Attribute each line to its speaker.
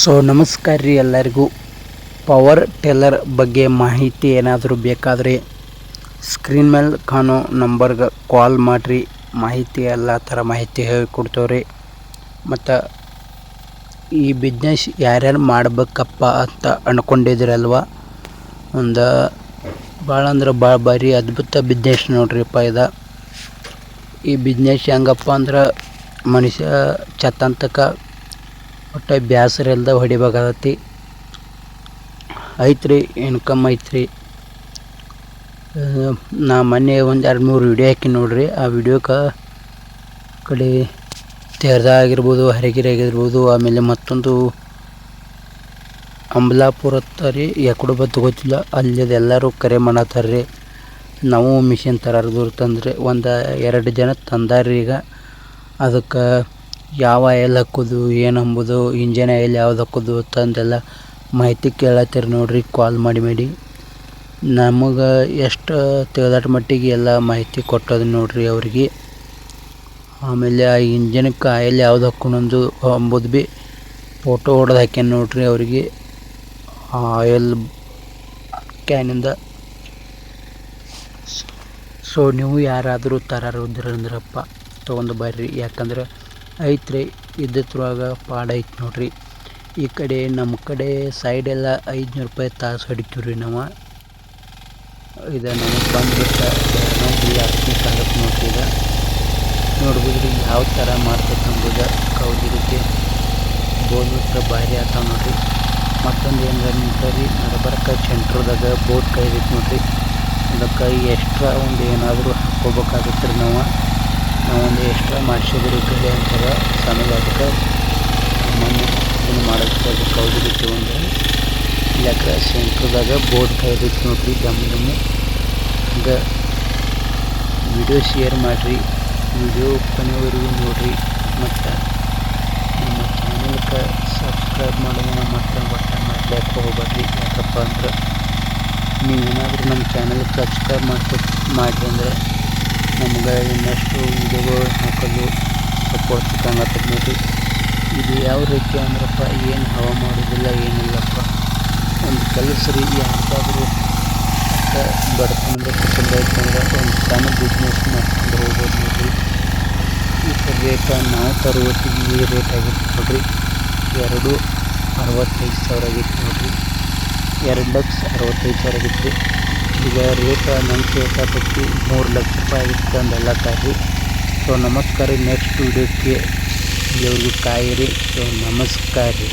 Speaker 1: So ನಮಸ್ಕಾರ ರೀ ಎಲ್ಲರಿಗೂ. ಪವರ್ ಟಿಲ್ಲರ್ ಬಗ್ಗೆ ಮಾಹಿತಿ ಏನಾದರೂ ಬೇಕಾದರೆ ಸ್ಕ್ರೀನ್ ಮೇಲೆ ಕಾಣೋ ನಂಬರ್ಗೆ ಕಾಲ್ ಮಾಡಿರಿ. ಮಾಹಿತಿ ಎಲ್ಲ ಥರ ಮಾಹಿತಿ ಹೇಳಿಕೊಡ್ತೇವೆ. ಮತ್ತು ಈ ಬಿಸ್ನೆಸ್ ಯಾರ್ಯಾರು ಮಾಡಬೇಕಪ್ಪ ಅಂತ ಅಂದ್ಕೊಂಡಿದ್ದೀರಲ್ವ, ಒಂದು ಭಾಳ ಅಂದ್ರೆ ಭಾಳ ಭಾರಿ ಅದ್ಭುತ ಬಿಸ್ನೆಸ್ ನೋಡ್ರಿಪ್ಪ ಇದು. ಈ ಬಿಸ್ನೆಸ್ ಹೆಂಗಪ್ಪ ಅಂದ್ರೆ ಮನುಷ್ಯ ಚತ್ತಂತಕ ಒಟ್ಟು ಬ್ಯಾಸರ ಇಲ್ದ ಹೊಡಿಬೇಕಾಗತ್ತಿ. ಐತ್ರಿ, ಇನ್ಕಮ್ ಐತ್ರಿ. ನಾ ಮೊನ್ನೆ ಒಂದು 2-3 ವಿಡಿಯೋ ಹಾಕಿ ನೋಡ್ರಿ. ಆ ವಿಡಿಯೋಕ್ಕೆ ಕಡೆ ತೆರೆದ ಆಗಿರ್ಬೋದು, ಹರಿಗಿರಿ ಆಗಿರ್ಬೋದು, ಆಮೇಲೆ ಮತ್ತೊಂದು ಅಂಬ್ಲಾಪುರ ರೀ, ಯಾಕಡೆ ಬತ್ತು ಗೊತ್ತಿಲ್ಲ, ಅಲ್ಲಿ ಎಲ್ಲರೂ ಕರೆ ಮಾಡತ್ತಾರ್ರಿ. ನಾವು ಮಿಷಿನ್ ತರೋದು ತಂದರೆ 1-2 ಜನ ತಂದಾರ್ರಿ. ಈಗ ಅದಕ್ಕೆ ಯಾವ ಆಯಿಲ್ ಹಾಕೋದು, ಏನು ಅಂಬೋದು, ಇಂಜನ್ ಆಯಿಲ್ ಯಾವ್ದು ಹಾಕೋದು ತಂದೆಲ್ಲ ಮಾಹಿತಿ ಕೇಳತ್ತೀರಿ ನೋಡ್ರಿ. ಕಾಲ್ ಮಾಡಿ ನಮಗೆ ಎಷ್ಟು ತಿಳಿದಾಟ ಮಟ್ಟಿಗೆ ಎಲ್ಲ ಮಾಹಿತಿ ಕೊಟ್ಟೋದು ನೋಡ್ರಿ ಅವ್ರಿಗೆ. ಆಮೇಲೆ ಆ ಇಂಜನ್ಗೆ ಆಯಿಲ್ ಯಾವ್ದು ಹಾಕೊಂಡು ಅಂಬೋದು ಭೀ ಫೋಟೋ ಹೊಡೆದು ಹಾಕ್ಯಾನ ನೋಡ್ರಿ ಅವ್ರಿಗೆ, ಆ ಆಯಿಲ್ ಕ್ಯಾನಿಂದ. ಸೊ ನೀವು ಯಾರಾದರೂ ತರೋದ್ರಂದ್ರಪ್ಪ ತೊಗೊಂಡು ಬರ್ರಿ. ಯಾಕಂದ್ರೆ ಐತ್ರಿ, ಇದ್ದತ್ರೊಳಗ ಪಾಡ ಐತಿ ನೋಡ್ರಿ. ಈ ಕಡೆ ನಮ್ಮ ಕಡೆ ಸೈಡೆಲ್ಲ 500 ರೂಪಾಯಿ ತಾಸು ಹೊಡಿತೀವಿ ರೀ ನಾವು. ಇದು ನಮಗೆ ಬಂದುಬಿಟ್ಟು ನಾವು ಆಗುತ್ತೆ ನೋಡ್ರಿ. ಈಗ ನೋಡ್ಬೋದು ರೀ ಯಾವ ಥರ ಮಾಡ್ತೈತೆ ಅಂಬುದು. ಕೌದಿರುತ್ತೆ ಬೋಲ್ಬಿಟ್ರೆ ಭಾರಿ ಆಗ್ತಾವ ನೋಡ್ರಿ. ಮತ್ತೊಂದು ಏನಂದ್ರೆ ರೀ, ನಡಬರ್ಕ ಸೆಂಟ್ರದಾಗ ಬೋಟ್ ಕೈದೈತೆ ನೋಡ್ರಿ. ಅದಕ್ಕೆ ಎಕ್ಸ್ಟ್ರಾ ಒಂದು ಏನಾದರೂ ಹಾಕ್ಕೋಬೇಕಾಗುತ್ತೆ ರೀ. ನಾವೊಂದು ಎಕ್ಸ್ಟ್ರಾ ಮಾಡಿಸಿದ್ರಿ ಕಡೆ ಅಂತಾರೆ ಸಣ್ಣದ. ಅದಕ್ಕೆ ಮಣ್ಣು ಇದನ್ನು ಮಾಡೋದಕ್ಕೆ ಅದಕ್ಕೆ ಕೌದಿರುತ್ತೆ ಒಂದು ಇಲ್ಲಕ್ರೆ ಸೆಂಟ್ರದಾಗ ಬೋಟ್ ಕೈದೈತೆ ನೋಡ್ರಿ. ದಮ್ಮು ಹಂಗೆ ವಿಡಿಯೋ ಶೇರ್ ಮಾಡಿರಿ, ವಿಡಿಯೋ ಕೊನೆವರೆಗೂ ನೋಡಿರಿ. ಮತ್ತು ನಮ್ಮ ಚಾನಲ್ಗೆ ಸಬ್ಸ್ಕ್ರೈಬ್ ಮಾಡೋದನ್ನು ಮತ್ತೆ ಒಟ್ಟು ಮಾಡ್ಲಿಕ್ಕೆ ಹೋಗ್ಬೇಡ್ರಿ. ಯಾಕಪ್ಪ ಅಂದ್ರೆ ನೀವೇನಾದರೂ ನಮ್ಮ ಚಾನಲ್ಗೆ ಸಬ್ಸ್ಕ್ರೈಬ್ ಮಾಡಿರಿ ಅಂದರೆ ನಮ್ಗೆ ಇನ್ನಷ್ಟು ವಿಡಿಯೋಗಳು ಹಾಕೋದು ಸಪೋರ್ಟ್ ಸಿಕ್ಕಂಗತ್ತೆ ನೋಡ್ರಿ. ಇದು ಯಾವ ರೀತಿ ಅಂದ್ರಪ್ಪ, ಏನು ಹವಾ ಮಾಡೋದಿಲ್ಲ ಏನಿಲ್ಲಪ್ಪ. ಒಂದು ಕೆಲಸ ರೀ, ಯಾರ್ದಾದ್ರೂ ಬಡತನದ ಕುಟುಂಬ ಐತಂದ್ರೆ ಒಂದು ಸಣ್ಣ ಬಿಸ್ನೆಸ್ ಮಾಡ್ಕೊಂಡು ಹೋಗ್ಬೋದು ನೋಡ್ರಿ. ಈ ರೇಟ ನಾವು ತರುವತ್ತಿಗೆ ಈ ರೇಟ್ ಆಗಿತ್ತು ನೋಡ್ರಿ. 2,65,000 ಆಗಿತ್ತು ನೋಡ್ರಿ. 2,65,000 ಆಗಿತ್ತು ರೀ. ಈಗ ರೇಟ್ ನಂಗೆ ಕೇಳ್ತಾಪತ್ತಿ 3 ಲಕ್ಷ ರೂಪಾಯಿ ಆಗಿತ್ತು ಅಂದೆಲ್ಲ ಕಾಯ್ರಿ. ಸೊ ನಮಸ್ಕಾರ ರೀ. ನೆಕ್ಸ್ಟ್ ವಿಡಿಯೋಕ್ಕೆ ಇಲ್ಲಿವರೆಗೂ ಕಾಯಿರಿ. ಸೊ ನಮಸ್ಕಾರ ರೀ.